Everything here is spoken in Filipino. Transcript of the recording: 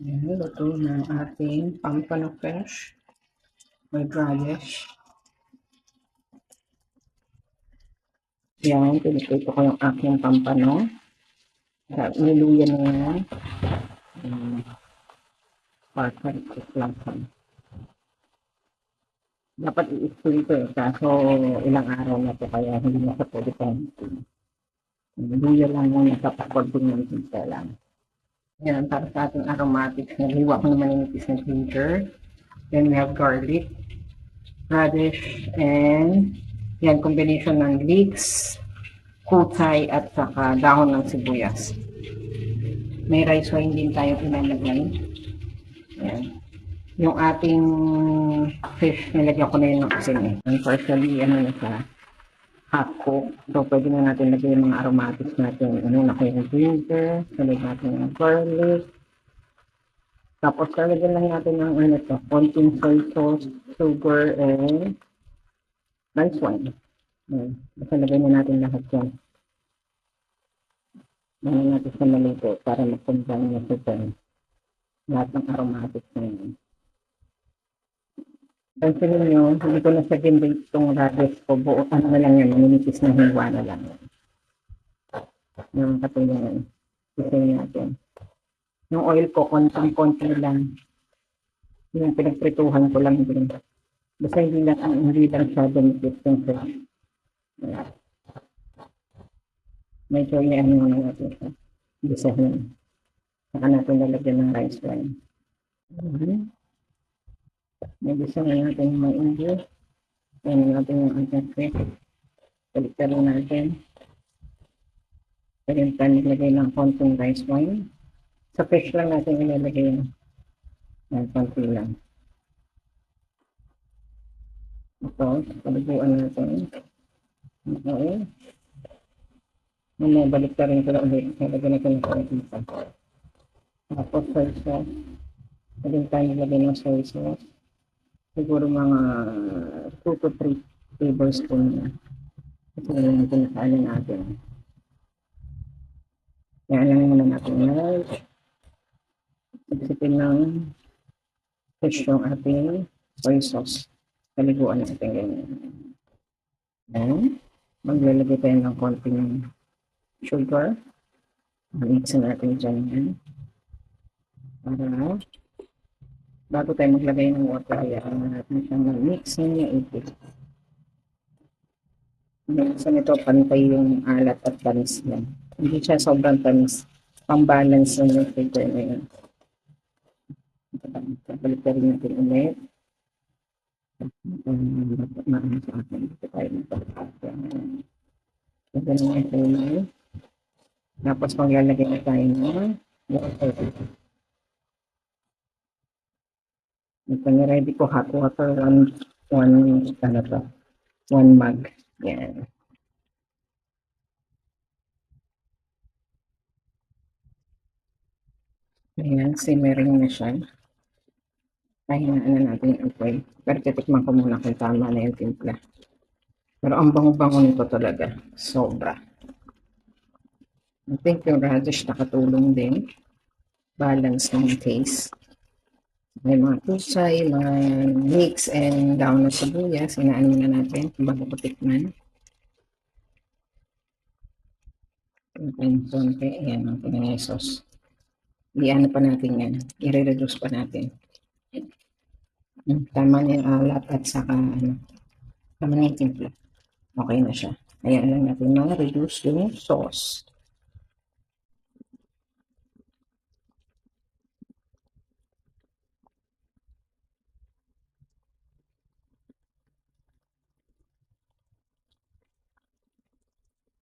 Ayan, luto ng ating pampano fresh. May radish. Yan, pinipito ko yung aking pampano. Niluya na yan. Parang lang. Dapat i-spray ito eh, kaso ilang araw na ito kaya hindi na sa pwede pahintin. Niluya lang muna sa pag-coordinate lang. Yan, para sa ating aromatics, naliwa ko na maninipis na ginger. Then we have garlic, radish, and yan, combination ng leeks, kutsay, at saka dahon ng sibuyas. May rice wine din tayo ilalagay. Yan. Yung ating fish, nilagyan ko na yun ng asin eh. And partially, ano na sa half cook. So, pwede na natin lagay yung mga aromatics natin. Ano na ko yung ginger, salig natin yung garlic. Tapos, lagyan lang natin ng ano to, konting soy sauce, sugar, and rice wine. Basta lagay na natin lahat yan. Lagyan natin sa malito para mag-combine na sa lahat ng aromatics na yun. Pansinin nyo, hindi ko na sa ginbate itong radish ko. Buo, ano na lang yan, maninipis na hiwa na lang yan. Yung katulungan. Isayin natin. Yung oil ko, konti lang. Yung pinagprituhan ko lang din. Basta hindi lang siya benefit yung fresh. Medyo ano na natin siya. Bisahin. Saka natin lalagyan ng rice wine. Nagisa na natin yung mainggi. Yan natin yung ating fish. Baliktarin natin. Pwede tayo naglagay ng konting rice wine. Sa fish lang natin ilalagay yung konti lang. Ito, paliguan natin. Okay. Baliktarin ko na ulit. Nalagyan natin ng konti pa. Tapos soy sauce. Pwede tayo naglagay ng soy sauce. Siguro mga 2 to 3 tablespoon na. Kasi yung pinakain natin. Kaya lang muna natin rice. Isipin ng fish yung ating soy sauce. Paliguan natin ganyan. Then, maglalagay tayo ng konting sugar. Mixin natin dyan yan. Para bago tayo maglagay ng water, hayaan natin siyang mag-mix niya ito. Minsan ito, pantay yung alat at tamis lang. Hindi siya sobrang tamis. Pang-balance yung flavor na yun. Balik na rin natin ulit. Maano sa akin. Ito tayo magpapakita. Ito na yung flavor. Tapos maglalagay na tayo ng water. Ito ready ko hot water, one mug. Yan. Ayan, simmering na siya. Pahinaan na natin yung apoy. Pero titikman ko muna kung tama na yung timpla. Pero ang bango-bango nito talaga. Sobra. I think yung radish nakatulong din. Balance ng taste. May mga kusay, mga mix, and daon ng sibuyas. Inaan muna natin bago ko tikman. Konti. Ayan ang pinangay sauce. Iyan pa natin yan. I-reduce pa natin. Tama na yung alat at saka tama na yung timpla. Okay na siya. Ayan lang natin na reduce yung sauce.